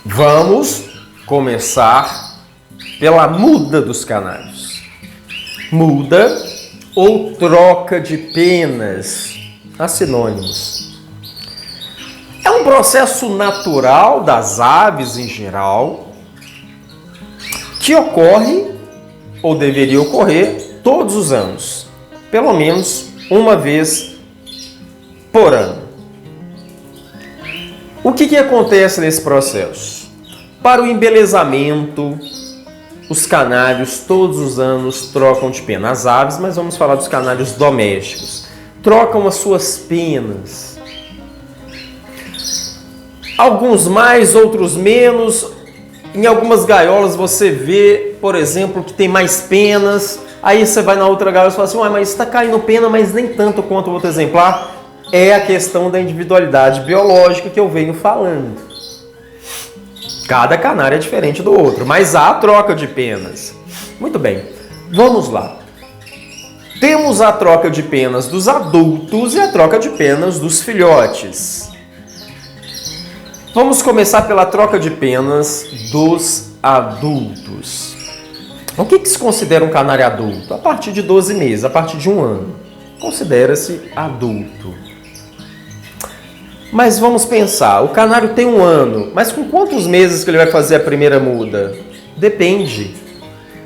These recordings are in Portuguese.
Vamos começar pela muda dos canários. Muda ou troca de penas, há sinônimos. É um processo natural das aves em geral, que ocorre ou deveria ocorrer todos os anos, pelo menos uma vez por ano. O que acontece nesse processo? Para o embelezamento, os canários todos os anos trocam de pena. As aves, mas vamos falar dos canários domésticos. Trocam as suas penas. Alguns mais, outros menos. Em algumas gaiolas você vê, por exemplo, que tem mais penas. Aí você vai na outra gaiola e fala assim, mas está caindo pena, mas nem tanto quanto o outro exemplar. É a questão da individualidade biológica que eu venho falando. Cada canário é diferente do outro, mas há troca de penas. Muito bem, vamos lá. Temos a troca de penas dos adultos e a troca de penas dos filhotes. Vamos começar pela troca de penas dos adultos. O que se considera um canário adulto? A partir de 12 meses, a partir de um ano. Considera-se adulto. Mas vamos pensar, o canário tem um ano, mas com quantos meses que ele vai fazer a primeira muda? Depende.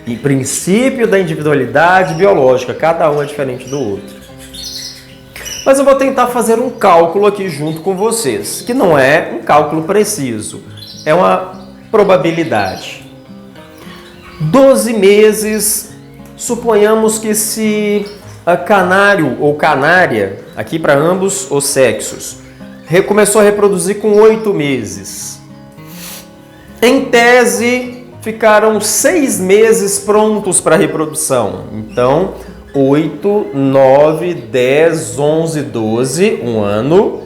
Em princípio da individualidade biológica, cada um é diferente do outro. Mas eu vou tentar fazer um cálculo aqui junto com vocês, que não é um cálculo preciso, é uma probabilidade. 12 meses, suponhamos que se a canário ou canária, aqui para ambos os sexos, começou a reproduzir com 8 meses. Em tese, ficaram 6 meses prontos para a reprodução. Então, 8, 9, 10, 11, 12, um ano.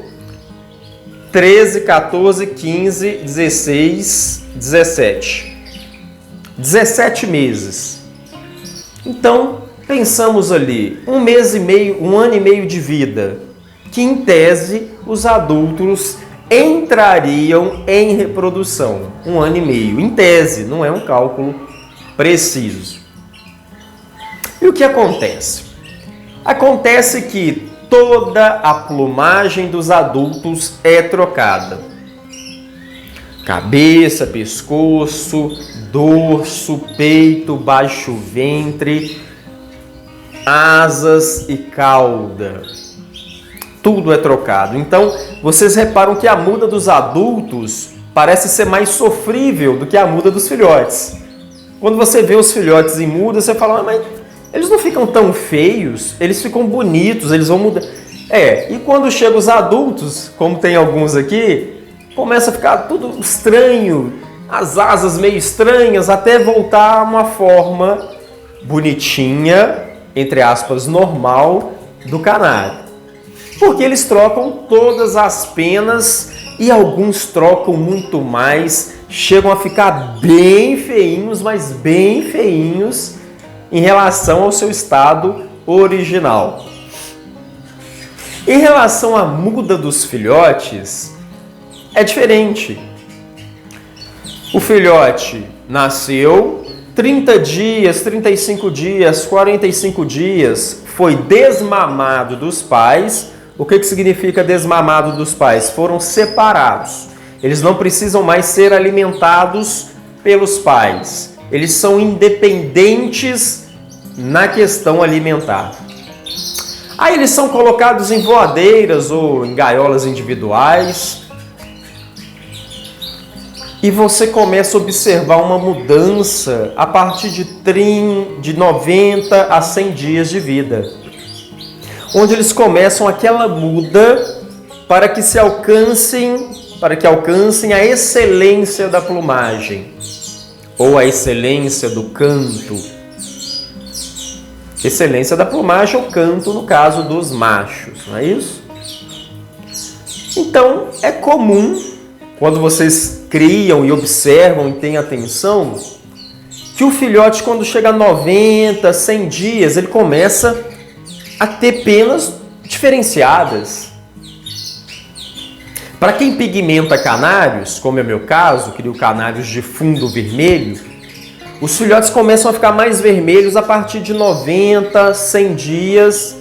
13, 14, 15, 16, 17. 17 meses. Então, pensamos ali, um mês e meio, um ano e meio de vida, que em tese os adultos entrariam em reprodução. Um ano e meio, em tese, não é um cálculo preciso. E o que acontece? Acontece que toda a plumagem dos adultos é trocada. Cabeça, pescoço, dorso, peito, baixo ventre, asas e cauda. Tudo é trocado. Então, vocês reparam que a muda dos adultos parece ser mais sofrível do que a muda dos filhotes. Quando você vê os filhotes em muda, você fala, mas eles não ficam tão feios, eles ficam bonitos, eles vão mudar. E quando chegam os adultos, como tem alguns aqui, começa a ficar tudo estranho, as asas meio estranhas, até voltar a uma forma bonitinha, entre aspas, normal, do canário. Porque eles trocam todas as penas e alguns trocam muito mais, chegam a ficar bem feinhos, mas bem feinhos em relação ao seu estado original. Em relação à muda dos filhotes, é diferente. O filhote nasceu, 30 dias, 35 dias, 45 dias, foi desmamado dos pais. O que significa desmamado dos pais? Foram separados. Eles não precisam mais ser alimentados pelos pais. Eles são independentes na questão alimentar. Aí eles são colocados em voadeiras ou em gaiolas individuais. E você começa a observar uma mudança a partir de 90 a 100 dias de vida. Onde eles começam aquela muda para que alcancem a excelência da plumagem ou a excelência do canto. Excelência da plumagem ou canto no caso dos machos, não é isso? Então, é comum, quando vocês criam e observam e têm atenção, que o filhote, quando chega a 90, 100 dias, ele começa a ter penas diferenciadas. Para quem pigmenta canários, como é o meu caso, crio canários de fundo vermelho, os filhotes começam a ficar mais vermelhos a partir de 90, 100 dias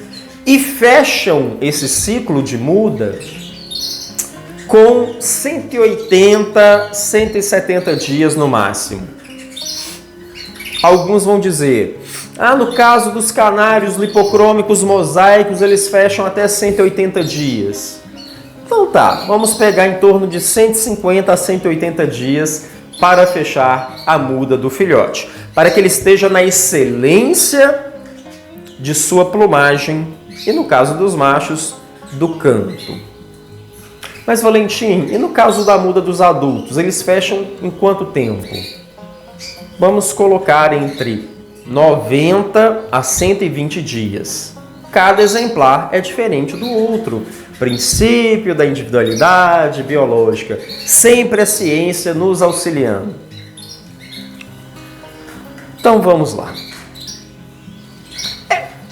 e fecham esse ciclo de muda com 180, 170 dias no máximo. Alguns vão dizer, no caso dos canários lipocrômicos mosaicos, eles fecham até 180 dias. Então tá, vamos pegar em torno de 150 a 180 dias para fechar a muda do filhote, para que ele esteja na excelência de sua plumagem e, no caso dos machos, do canto. Mas, Valentim, e no caso da muda dos adultos, eles fecham em quanto tempo? Vamos colocar entre 90 a 120 dias. Cada exemplar é diferente do outro. Princípio da individualidade biológica. Sempre a ciência nos auxiliando. Então vamos lá.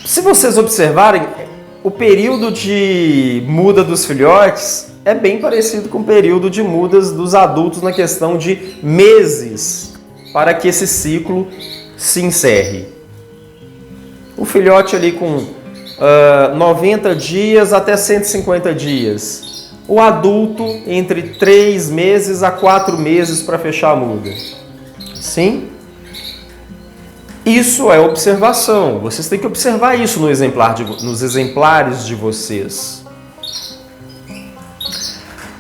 Se vocês observarem, o período de muda dos filhotes é bem parecido com o período de mudas dos adultos na questão de meses para que esse ciclo se encerre. O filhote ali com 90 dias até 150 dias. O adulto entre 3 meses a 4 meses para fechar a muda. Sim? Isso é observação. Vocês têm que observar isso nos exemplares de vocês.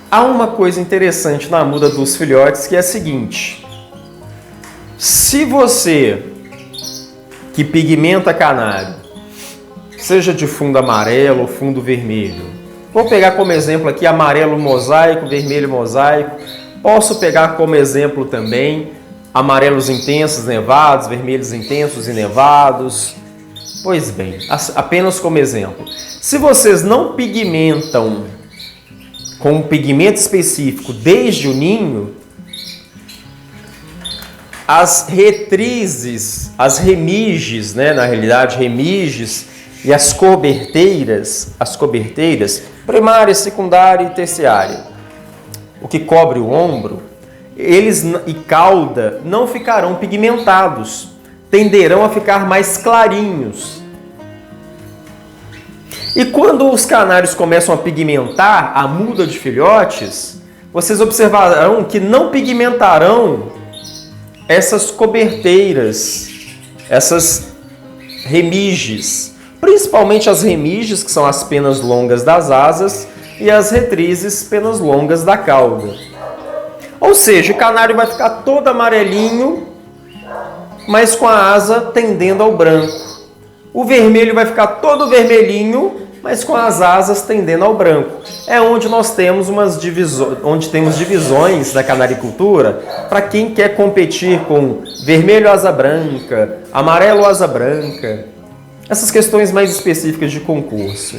Há uma coisa interessante na muda dos filhotes que é a seguinte. Se você que pigmenta canário, seja de fundo amarelo ou fundo vermelho. Vou pegar como exemplo aqui amarelo mosaico, vermelho mosaico. Posso pegar como exemplo também amarelos intensos nevados, vermelhos intensos e nevados. Pois bem, apenas como exemplo. Se vocês não pigmentam com um pigmento específico desde o ninho, as retrizes, as remiges, na realidade, remiges, e as coberteiras, primária, secundária e terciária, o que cobre o ombro, eles e cauda não ficarão pigmentados, tenderão a ficar mais clarinhos. E quando os canários começam a pigmentar a muda de filhotes, vocês observarão que não pigmentarão essas coberteiras, essas remiges, principalmente as remiges, que são as penas longas das asas, e as retrizes, penas longas da cauda. Ou seja, o canário vai ficar todo amarelinho, mas com a asa tendendo ao branco. O vermelho vai ficar todo vermelhinho, mas com as asas tendendo ao branco. É onde nós temos divisões na canaricultura para quem quer competir com vermelho asa branca, amarelo asa branca. Essas questões mais específicas de concurso.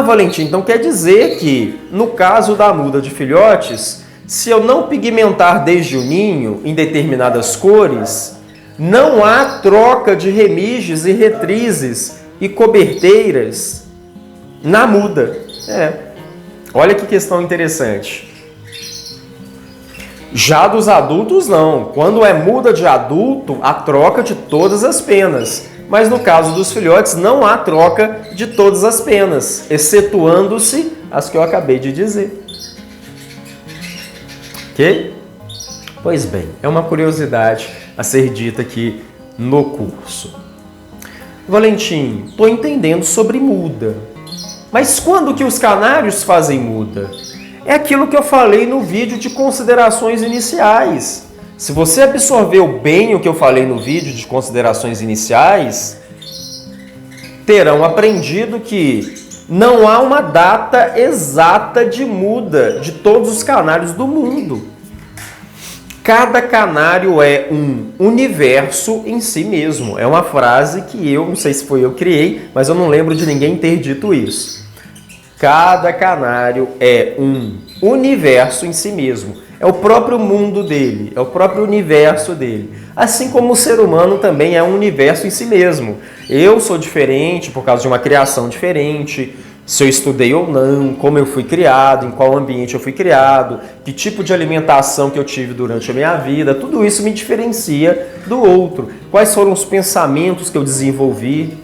Valentim, então quer dizer que, no caso da muda de filhotes, se eu não pigmentar desde o ninho em determinadas cores, não há troca de remiges e retrizes e coberteiras na muda. Olha que questão interessante. Já dos adultos, não. Quando é muda de adulto, há troca de todas as penas. Mas no caso dos filhotes, não há troca de todas as penas, excetuando-se as que eu acabei de dizer. Ok? Pois bem, é uma curiosidade a ser dita aqui no curso. Valentim, estou entendendo sobre muda. Mas quando que os canários fazem muda? É aquilo que eu falei no vídeo de considerações iniciais. Se você absorveu bem o que eu falei no vídeo de considerações iniciais, terão aprendido que não há uma data exata de muda de todos os canários do mundo. Cada canário é um universo em si mesmo. É uma frase que eu, não sei se foi eu que criei, mas eu não lembro de ninguém ter dito isso. Cada canário é um universo em si mesmo. É o próprio mundo dele, é o próprio universo dele. Assim como o ser humano também é um universo em si mesmo. Eu sou diferente por causa de uma criação diferente. Se eu estudei ou não, como eu fui criado, em qual ambiente eu fui criado, que tipo de alimentação que eu tive durante a minha vida, tudo isso me diferencia do outro. Quais foram os pensamentos que eu desenvolvi.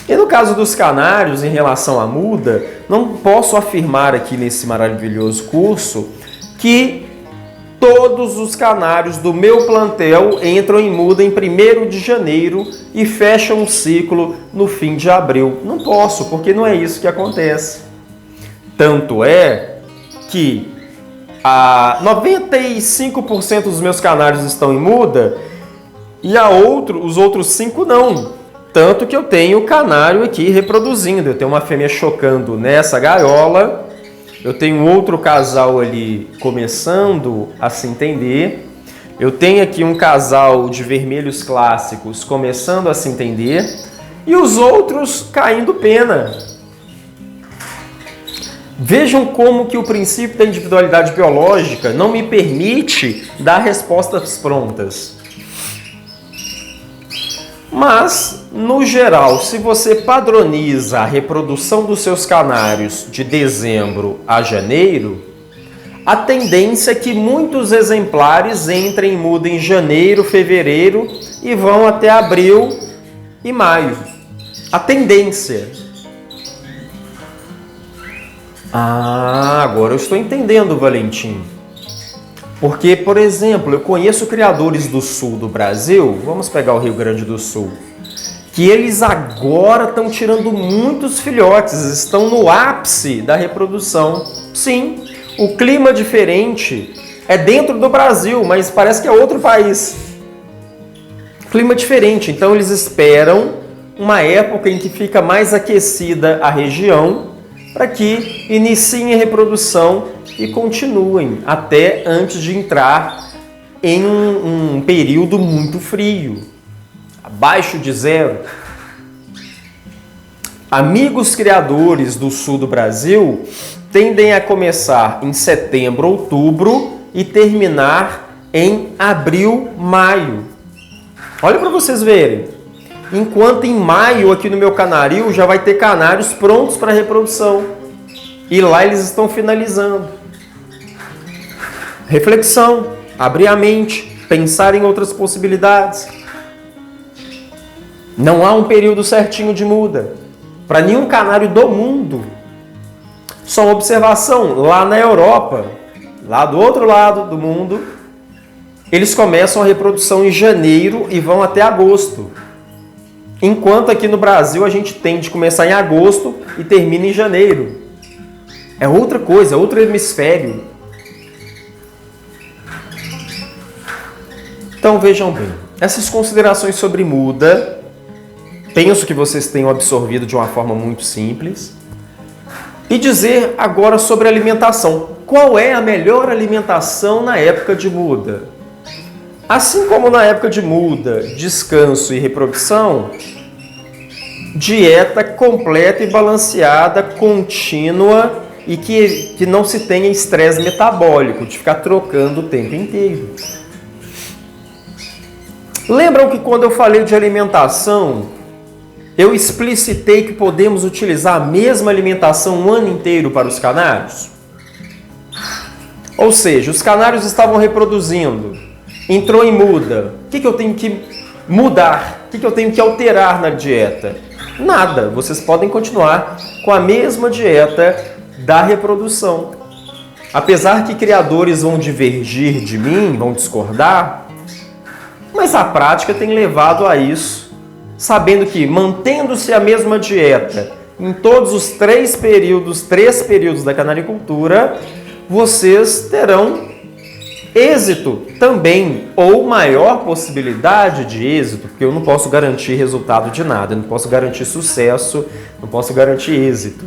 E no caso dos canários, em relação à muda, não posso afirmar aqui nesse maravilhoso curso que todos os canários do meu plantel entram em muda em 1º de janeiro e fecham um ciclo no fim de abril. Não posso, porque não é isso que acontece. Tanto é que 95% dos meus canários estão em muda e os outros 5 não. Tanto que eu tenho o canário aqui reproduzindo. Eu tenho uma fêmea chocando nessa gaiola. Eu tenho outro casal ali começando a se entender. Eu tenho aqui um casal de vermelhos clássicos começando a se entender. E os outros caindo pena. Vejam como que o princípio da individualidade biológica não me permite dar respostas prontas. Mas, no geral, se você padroniza a reprodução dos seus canários de dezembro a janeiro, a tendência é que muitos exemplares entrem em muda em janeiro, fevereiro e vão até abril e maio. A tendência. Agora eu estou entendendo, Valentim. Porque, por exemplo, eu conheço criadores do sul do Brasil, vamos pegar o Rio Grande do Sul, que eles agora estão tirando muitos filhotes, estão no ápice da reprodução. Sim, o clima diferente é dentro do Brasil, mas parece que é outro país. Clima diferente, então eles esperam uma época em que fica mais aquecida a região para que iniciem a reprodução e continuem até antes de entrar em um período muito frio, abaixo de 0. Amigos criadores do sul do Brasil tendem a começar em setembro, outubro e terminar em abril, maio. Olha para vocês verem. Enquanto em maio, aqui no meu canaril, já vai ter canários prontos para reprodução. E lá eles estão finalizando. Reflexão, abrir a mente, pensar em outras possibilidades. Não há um período certinho de muda para nenhum canário do mundo. Só uma observação, lá na Europa, lá do outro lado do mundo, eles começam a reprodução em janeiro e vão até agosto. Enquanto aqui no Brasil a gente tende a começar em agosto e termina em janeiro. É outra coisa, é outro hemisfério. Então vejam bem, essas considerações sobre muda, penso que vocês tenham absorvido de uma forma muito simples. E dizer agora sobre alimentação. Qual é a melhor alimentação na época de muda? Assim como na época de muda, descanso e reprodução, dieta completa e balanceada, contínua e que não se tenha estresse metabólico, de ficar trocando o tempo inteiro. Lembram que quando eu falei de alimentação, eu explicitei que podemos utilizar a mesma alimentação o ano inteiro para os canários? Ou seja, os canários estavam reproduzindo, entrou em muda. O que eu tenho que mudar? O que eu tenho que alterar na dieta? Nada, vocês podem continuar com a mesma dieta da reprodução. Apesar que criadores vão divergir de mim, vão discordar, mas a prática tem levado a isso, sabendo que, mantendo-se a mesma dieta em todos os três períodos da canaricultura, vocês terão êxito também, ou maior possibilidade de êxito, porque eu não posso garantir resultado de nada, eu não posso garantir sucesso, não posso garantir êxito.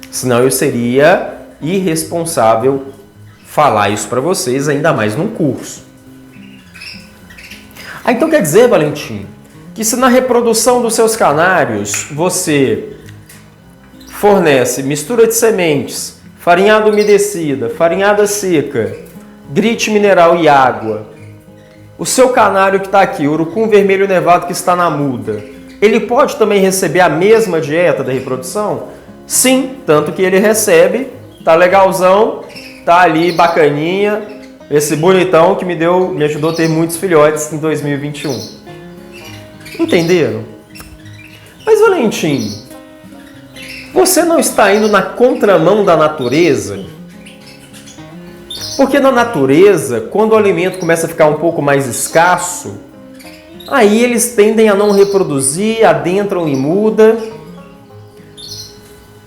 Senão eu seria irresponsável falar isso para vocês, ainda mais num curso. Então quer dizer, Valentim, que se na reprodução dos seus canários você fornece mistura de sementes, farinhada umedecida, farinhada seca, grite mineral e água, o seu canário que está aqui, urucum vermelho nevado que está na muda, ele pode também receber a mesma dieta da reprodução? Sim, tanto que ele recebe, tá legalzão, tá ali bacaninha, esse bonitão que me ajudou a ter muitos filhotes em 2021. Entenderam? Mas Valentim, você não está indo na contramão da natureza? Porque na natureza, quando o alimento começa a ficar um pouco mais escasso, aí eles tendem a não reproduzir, adentram em muda.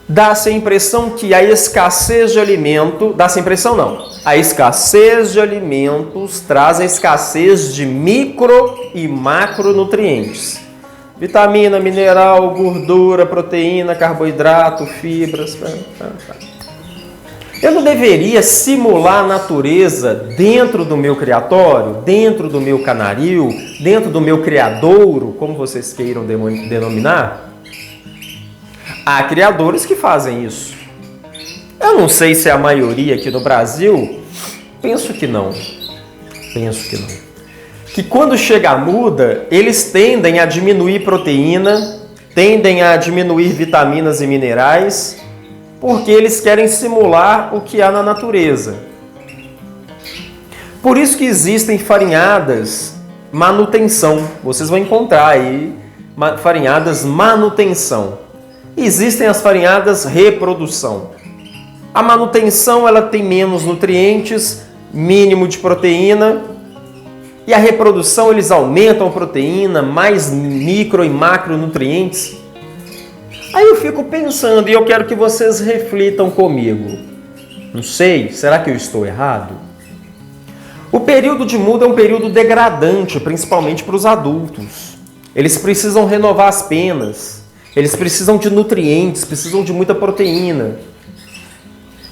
Dá-se a impressão que a escassez de alimento... Dá-se a impressão não. A escassez de alimentos traz a escassez de micro e macronutrientes. Vitamina, mineral, gordura, proteína, carboidrato, fibras... Eu não deveria simular a natureza dentro do meu criatório, dentro do meu canaril, dentro do meu criadouro, como vocês queiram denominar? Há criadores que fazem isso. Eu não sei se é a maioria aqui no Brasil, penso que não. Que quando chega a muda, eles tendem a diminuir proteína, tendem a diminuir vitaminas e minerais, porque eles querem simular o que há na natureza. Por isso que existem farinhadas manutenção. Vocês vão encontrar aí farinhadas manutenção. Existem as farinhadas reprodução. A manutenção ela tem menos nutrientes, mínimo de proteína. E a reprodução eles aumentam a proteína, mais micro e macronutrientes. Aí eu fico pensando, e eu quero que vocês reflitam comigo. Não sei, será que eu estou errado? O período de muda é um período degradante, principalmente para os adultos. Eles precisam renovar as penas, eles precisam de nutrientes, precisam de muita proteína.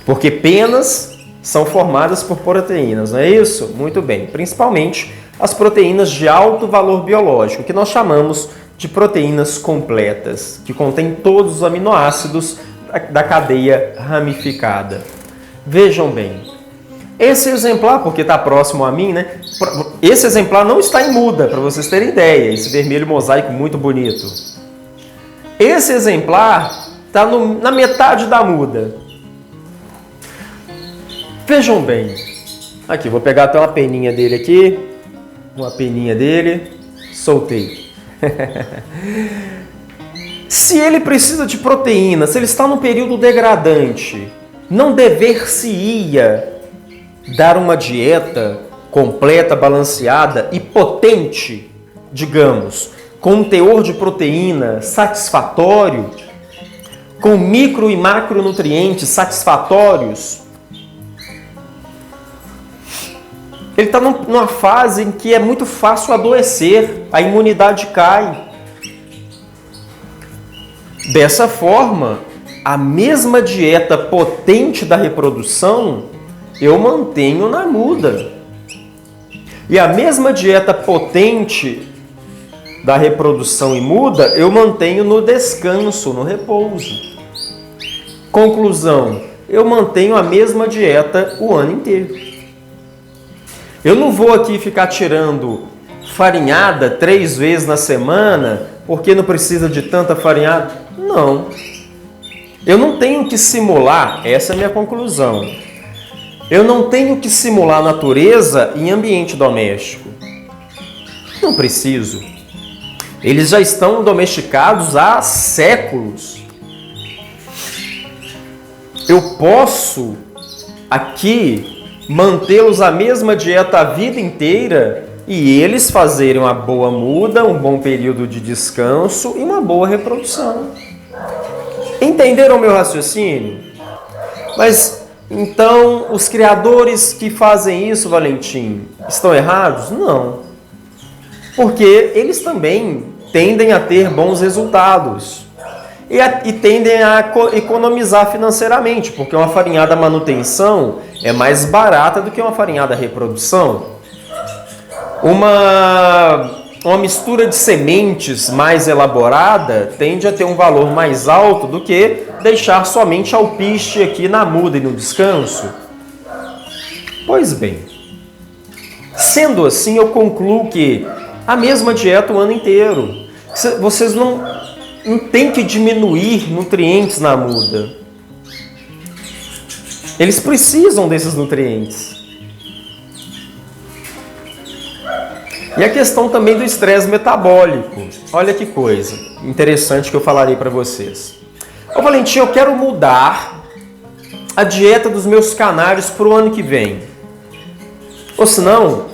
Porque penas são formadas por proteínas, não é isso? Muito bem, principalmente as proteínas de alto valor biológico, que nós chamamos de proteínas completas, que contêm todos os aminoácidos da cadeia ramificada. Vejam bem, esse exemplar, porque está próximo a mim, né? Esse exemplar não está em muda, para vocês terem ideia, esse vermelho mosaico muito bonito. Esse exemplar está na metade da muda. Vejam bem, aqui, vou pegar até uma peninha dele aqui, soltei. Se ele precisa de proteína, se ele está num período degradante, não dever-se-ia dar uma dieta completa, balanceada e potente, digamos, com um teor de proteína satisfatório, com micro e macronutrientes satisfatórios? Ele está numa fase em que é muito fácil adoecer, a imunidade cai. Dessa forma, a mesma dieta potente da reprodução eu mantenho na muda. E a mesma dieta potente da reprodução e muda eu mantenho no descanso, no repouso. Conclusão, eu mantenho a mesma dieta o ano inteiro. Eu não vou aqui ficar tirando farinhada 3 vezes na semana, porque não precisa de tanta farinhada. Não. Eu não tenho que simular, essa é a minha conclusão. Eu não tenho que simular a natureza em ambiente doméstico. Não preciso. Eles já estão domesticados há séculos. Eu posso aqui mantê-los a mesma dieta a vida inteira e eles fazerem uma boa muda, um bom período de descanso e uma boa reprodução. Entenderam o meu raciocínio? Mas, então, os criadores que fazem isso, Valentim, estão errados? Não. Porque eles também tendem a ter bons resultados. E tendem a economizar financeiramente, porque uma farinhada manutenção é mais barata do que uma farinhada reprodução. Uma mistura de sementes mais elaborada tende a ter um valor mais alto do que deixar somente alpiste aqui na muda e no descanso. Pois bem, sendo assim, eu concluo que a mesma dieta o ano inteiro. Vocês não... não tem que diminuir nutrientes na muda. Eles precisam desses nutrientes. E a questão também do estresse metabólico. Olha que coisa interessante que eu falarei para vocês. Ô Valentim, eu quero mudar a dieta dos meus canários para o ano que vem. Ou senão,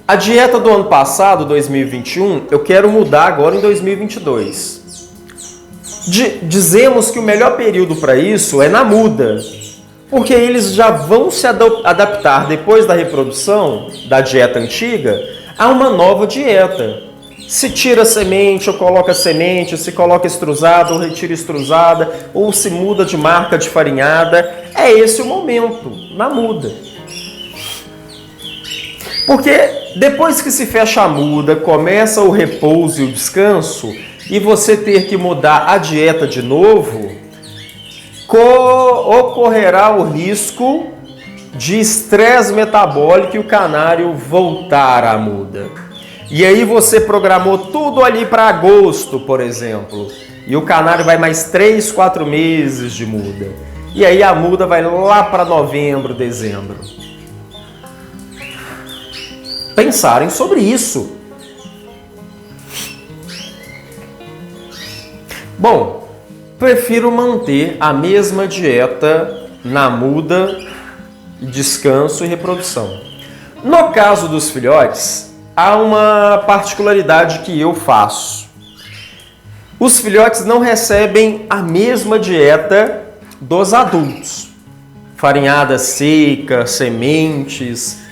a dieta do ano passado, 2021, eu quero mudar agora em 2022. Dizemos que o melhor período para isso é na muda, porque eles já vão se adaptar depois da reprodução da dieta antiga a uma nova dieta. Se tira semente ou coloca semente, se coloca extrusada ou retira extrusada, ou se muda de marca de farinhada, é esse o momento, na muda. Porque depois que se fecha a muda, começa o repouso e o descanso, e você ter que mudar a dieta de novo, ocorrerá o risco de estresse metabólico e o canário voltar à muda. E aí você programou tudo ali para agosto, por exemplo, e o canário vai mais 3, 4 meses de muda. E aí a muda vai lá para novembro, dezembro. Pensarem sobre isso. Bom, prefiro manter a mesma dieta na muda, descanso e reprodução. No caso dos filhotes, há uma particularidade que eu faço. Os filhotes não recebem a mesma dieta dos adultos. Farinhada seca, sementes.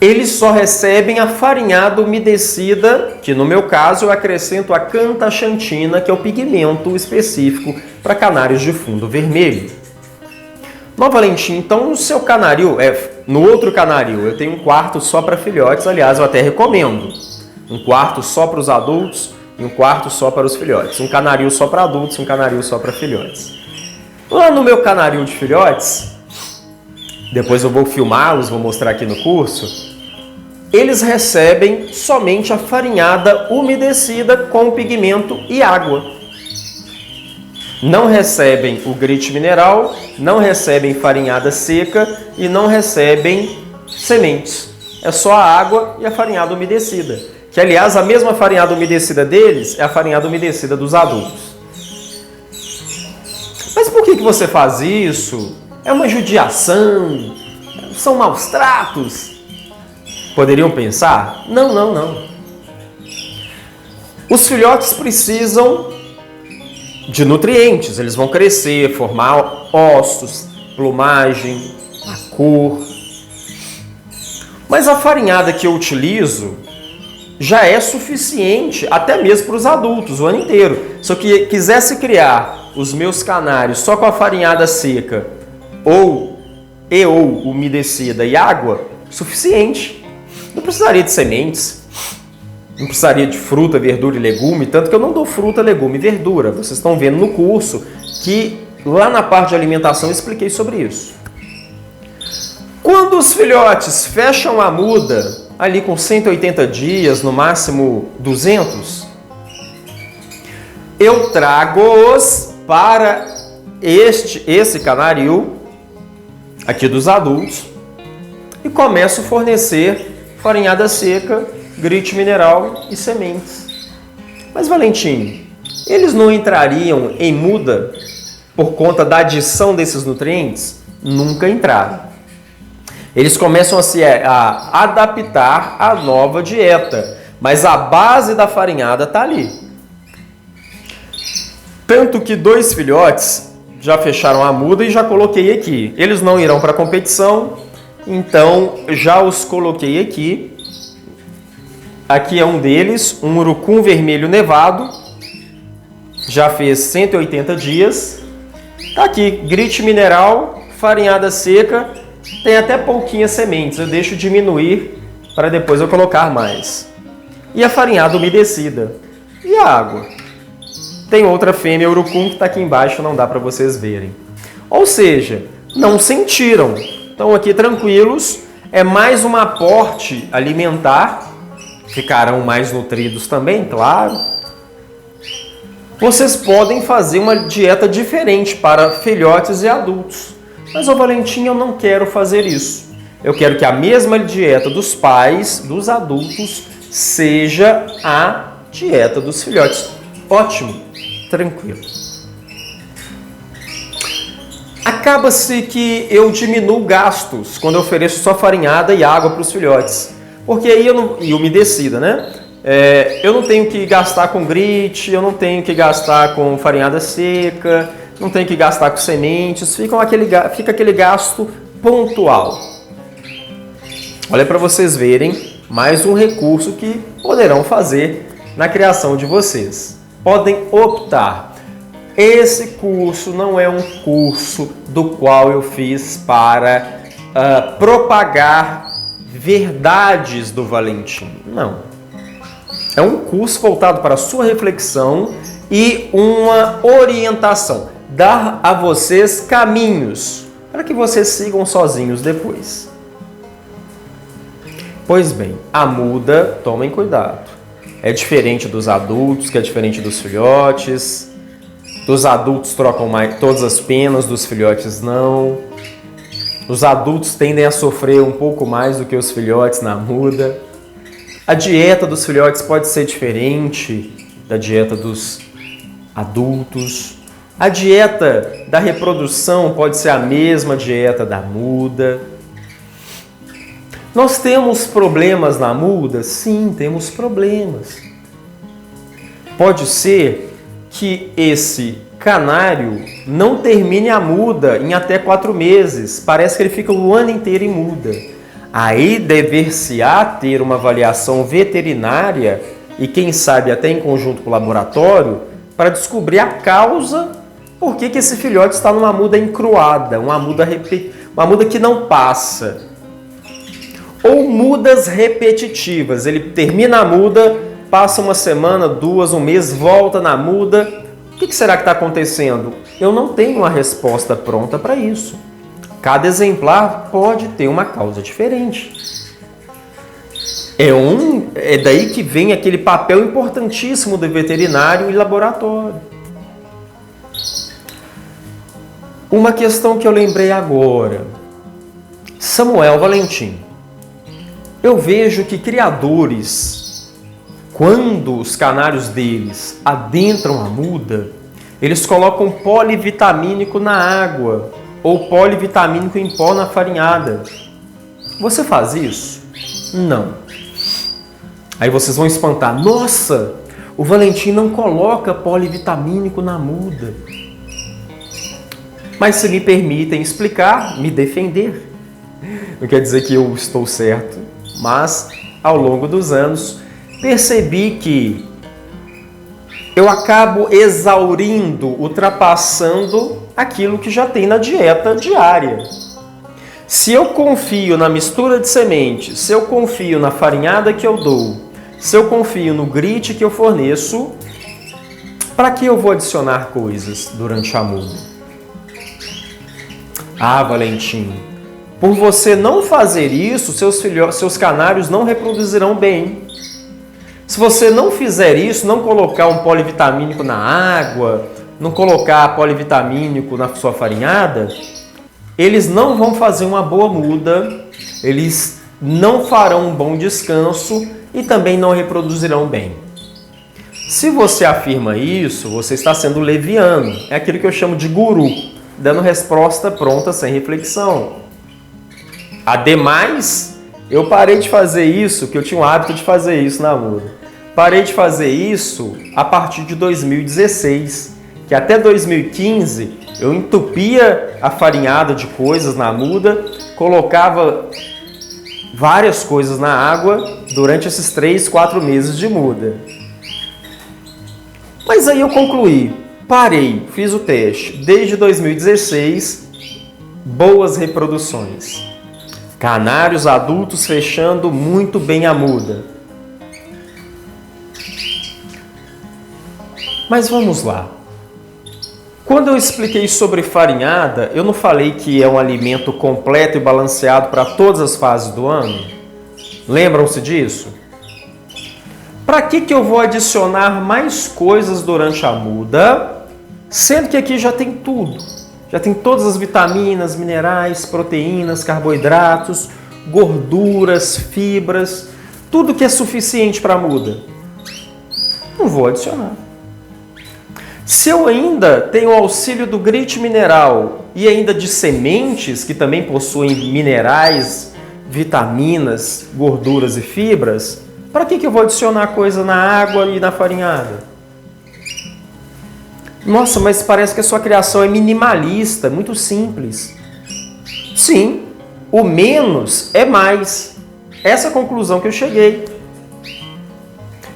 Eles só recebem a farinhada umedecida, que no meu caso eu acrescento a cantaxantina, que é o pigmento específico para canários de fundo vermelho. No Valentim, então no seu canaril, no outro canaril, eu tenho um quarto só para filhotes, aliás, eu até recomendo. Um quarto só para os adultos e um quarto só para os filhotes. Um canaril só para adultos e um canaril só para filhotes. Lá no meu canaril de filhotes, depois eu vou filmá-los, vou mostrar aqui no curso, eles recebem somente a farinhada umedecida com pigmento e água. Não recebem o grit mineral, não recebem farinhada seca e não recebem sementes. É só a água e a farinhada umedecida. Que, aliás, a mesma farinhada umedecida deles é a farinhada umedecida dos adultos. Mas por que você faz isso? É uma judiação? São maus tratos? Poderiam pensar? Não. Os filhotes precisam de nutrientes, eles vão crescer, formar ossos, plumagem, a cor. Mas a farinhada que eu utilizo já é suficiente até mesmo para os adultos o ano inteiro. Se eu quisesse criar os meus canários só com a farinhada seca ou umedecida e água, suficiente. Não precisaria de sementes, não precisaria de fruta, verdura e legume, tanto que eu não dou fruta, legume e verdura. Vocês estão vendo no curso que lá na parte de alimentação eu expliquei sobre isso. Quando os filhotes fecham a muda, ali com 180 dias, no máximo 200, eu trago-os para esse canaril aqui dos adultos e começo a fornecer farinhada seca, grit mineral e sementes. Mas Valentim, eles não entrariam em muda por conta da adição desses nutrientes? Nunca entraram. Eles começam a adaptar à nova dieta, mas a base da farinhada está ali. Tanto que 2 filhotes já fecharam a muda e já coloquei aqui. Eles não irão para a competição, então já os coloquei aqui. Aqui é um deles, um urucum vermelho nevado. Já fez 180 dias. Tá aqui, grit mineral, farinhada seca. Tem até pouquinhas sementes. Eu deixo diminuir para depois eu colocar mais. E a farinhada umedecida. E a água. Tem outra fêmea urucum que está aqui embaixo, não dá para vocês verem. Ou seja, não sentiram. Estão aqui tranquilos. É mais um aporte alimentar. Ficarão mais nutridos também, claro. Vocês podem fazer uma dieta diferente para filhotes e adultos. Mas, ô Valentim, eu não quero fazer isso. Eu quero que a mesma dieta dos pais, dos adultos, seja a dieta dos filhotes. Ótimo, tranquilo. Acaba-se que eu diminuo gastos quando eu ofereço só farinhada e água para os filhotes. Porque aí e umedecida, né? Eu não tenho que gastar com grit, eu não tenho que gastar com farinhada seca, não tenho que gastar com sementes, fica aquele gasto pontual. Olha para vocês verem mais um recurso que poderão fazer na criação de vocês. Podem optar. Esse curso não é um curso do qual eu fiz para propagar verdades do Valentim. Não. É um curso voltado para a sua reflexão e uma orientação. Dar a vocês caminhos para que vocês sigam sozinhos depois. Pois bem, a muda, tomem cuidado. É diferente dos adultos, que é diferente dos filhotes. Dos adultos trocam mais todas as penas, dos filhotes não. Os adultos tendem a sofrer um pouco mais do que os filhotes na muda. A dieta dos filhotes pode ser diferente da dieta dos adultos. A dieta da reprodução pode ser a mesma dieta da muda. Nós temos problemas na muda? Sim, temos problemas. Pode ser que esse canário não termine a muda em até 4 meses. Parece que ele fica o ano inteiro em muda. Aí dever-se-á ter uma avaliação veterinária e quem sabe até em conjunto com o laboratório para descobrir a causa por que esse filhote está numa muda encruada, uma muda que não passa. Ou mudas repetitivas, ele termina a muda, passa uma semana, 2, um mês, volta na muda. O que será que está acontecendo? Eu não tenho uma resposta pronta para isso. Cada exemplar pode ter uma causa diferente. É daí que vem aquele papel importantíssimo do veterinário e laboratório. Uma questão que eu lembrei agora. Samuel Valentim. Eu vejo que criadores, quando os canários deles adentram a muda, eles colocam polivitamínico na água ou polivitamínico em pó na farinhada. Você faz isso? Não. Aí vocês vão espantar. Nossa, o Valentim não coloca polivitamínico na muda. Mas se me permitem explicar, me defender. Não quer dizer que eu estou certo, mas ao longo dos anos percebi que eu acabo exaurindo, ultrapassando aquilo que já tem na dieta diária. Se eu confio na mistura de sementes, se eu confio na farinhada que eu dou, se eu confio no grit que eu forneço, para que eu vou adicionar coisas durante a muda? Ah, Valentim, por você não fazer isso, seus canários não reproduzirão bem. Se você não fizer isso, não colocar um polivitamínico na água, não colocar polivitamínico na sua farinhada, eles não vão fazer uma boa muda, eles não farão um bom descanso e também não reproduzirão bem. Se você afirma isso, você está sendo leviano. É aquilo que eu chamo de guru, dando resposta pronta sem reflexão. Ademais, eu parei de fazer isso, que eu tinha o hábito de fazer isso na muda. Parei de fazer isso a partir de 2016, que até 2015 eu entupia a farinhada de coisas na muda, colocava várias coisas na água durante esses 3, 4 meses de muda. Mas aí eu concluí, parei, fiz o teste. Desde 2016, boas reproduções. Canários adultos fechando muito bem a muda. Mas vamos lá. Quando eu expliquei sobre farinhada, eu não falei que é um alimento completo e balanceado para todas as fases do ano? Lembram-se disso? Para que eu vou adicionar mais coisas durante a muda, sendo que aqui já tem tudo? Já tem todas as vitaminas, minerais, proteínas, carboidratos, gorduras, fibras, tudo que é suficiente para a muda. Não vou adicionar. Se eu ainda tenho o auxílio do grit mineral e ainda de sementes, que também possuem minerais, vitaminas, gorduras e fibras, para que eu vou adicionar coisa na água e na farinhada? Nossa, mas parece que a sua criação é minimalista, muito simples. Sim, o menos é mais. Essa é a conclusão que eu cheguei.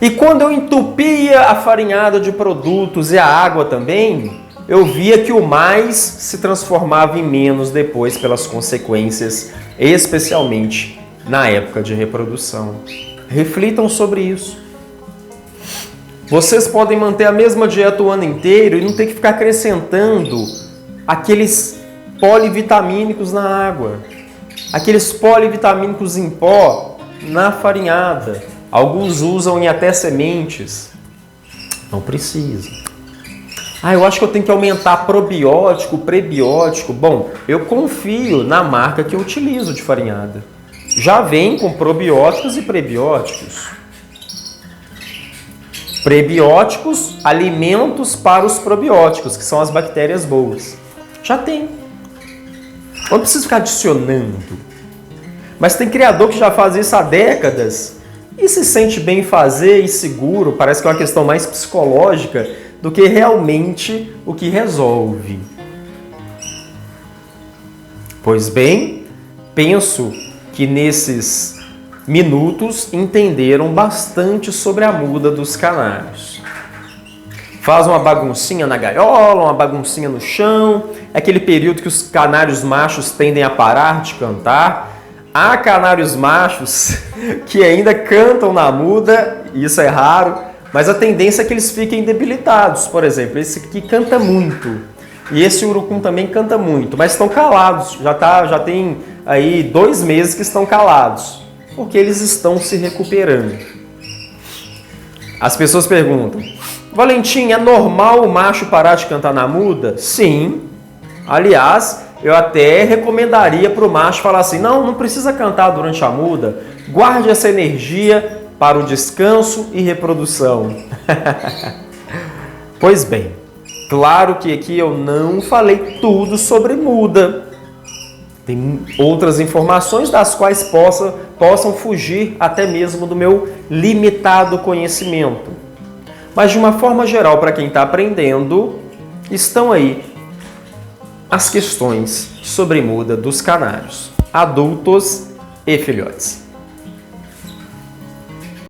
E quando eu entupia a farinhada de produtos e a água também, eu via que o mais se transformava em menos depois pelas consequências, especialmente na época de reprodução. Reflitam sobre isso. Vocês podem manter a mesma dieta o ano inteiro e não ter que ficar acrescentando aqueles polivitamínicos na água, aqueles polivitamínicos em pó na farinhada. Alguns usam em até sementes. Não precisa. Eu acho que eu tenho que aumentar probiótico, prebiótico. Bom, eu confio na marca que eu utilizo de farinhada. Já vem com probióticos e prebióticos. Prebióticos, alimentos para os probióticos, que são as bactérias boas. Já tem. Não precisa ficar adicionando. Mas tem criador que já faz isso há décadas e se sente bem em fazer e seguro. Parece que é uma questão mais psicológica do que realmente o que resolve. Pois bem, penso que nesses minutos entenderam bastante sobre a muda dos canários. Faz uma baguncinha na gaiola, uma baguncinha no chão, é aquele período que os canários machos tendem a parar de cantar. Há canários machos que ainda cantam na muda, e isso é raro, mas a tendência é que eles fiquem debilitados. Por exemplo, esse aqui canta muito, e esse urucum também canta muito, mas estão calados, já tem aí 2 meses que estão calados, porque eles estão se recuperando. As pessoas perguntam, Valentim, é normal o macho parar de cantar na muda? Sim. Aliás, eu até recomendaria para o macho falar assim, não precisa cantar durante a muda, guarde essa energia para o descanso e reprodução. Pois bem, claro que aqui eu não falei tudo sobre muda. Tem outras informações das quais possam fugir até mesmo do meu limitado conhecimento. Mas de uma forma geral, para quem está aprendendo, estão aí as questões sobre muda dos canários, adultos e filhotes.